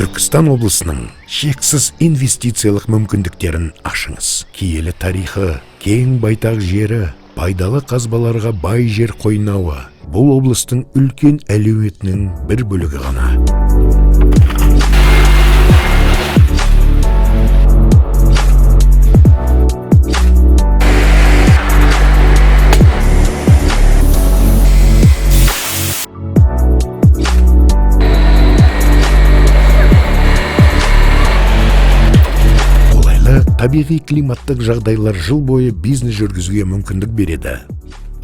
Түркістан облысының шексіз инвестициялық мүмкіндіктерін ашыңыз. Киелі тарихы, кең байтақ жері, пайдалы қазбаларға бай жер қойнауы бұл облыстың үлкен әлеуетінің бір бөлігі ғана. Табиғи климаттық жағдайлар жыл бойы бизнес жүргізуге мүмкіндік береді.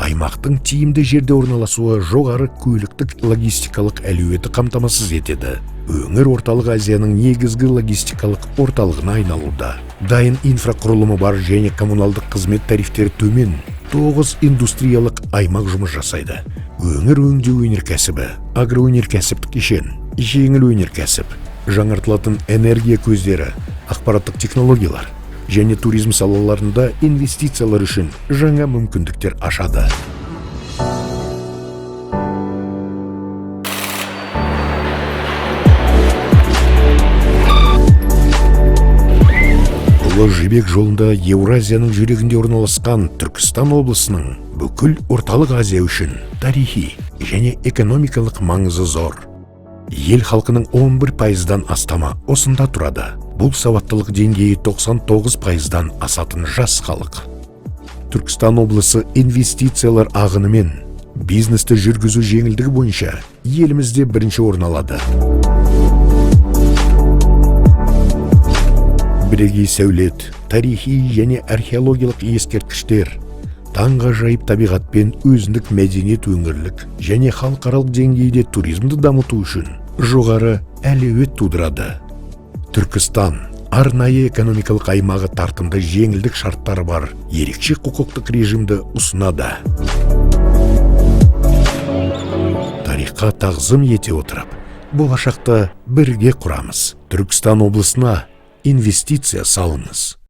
Аймақтың тиімді жерде орналасуы жоғары көліктік логистикалық әлеуеті қамтамасыз етеді. Өңір орталық Азияның негізгі логистикалық орталығына айналуда. Дайын инфрақұрылымы бар және коммуналдық қызмет тарифтері төмен 9 индустриялық аймақ жұмыс жасайды. Өңір өңдеу өнеркәсібі, агроөнеркәсіптік кешен, жеңіл өнеркәсіп, жаңартылатын энергия көздері, ақпараттық технологиялар және туризм салаларында инвестициялар үшін жаңа мүмкіндіктер ашады. Ұлы жібек жолында Еуразияның жүрегінде орналасқан Түркістан облысының бүкіл орталық Азия үшін тарихи және экономикалық маңызы зор. Ел халқының 11%-дан астамы осында тұрады. Бұл сауаттылық деңгейі 99%-дан асатын жас халық. Түркістан облысы инвестициялар ағынымен бизнесті жүргізу жеңілдігі бойынша елімізде бірінші орын алады. Бірегей сәулет, тарихи және археологиялық ескерткіштер, таңғажайып табиғатпен өзіндік мәдениет өңірлік және халықаралық деңгейде туризмді дамыту үшін жоғары әлеует тудырады. Түркістан арнайы экономикалық аймағы тартымды жеңілдік шарттары бар ерекше құқықтық режимді ұсынады. Тарихқа тағзым ете отырып, болашақта бірге құрамыз. Түркістан облысына инвестиция салыңыз.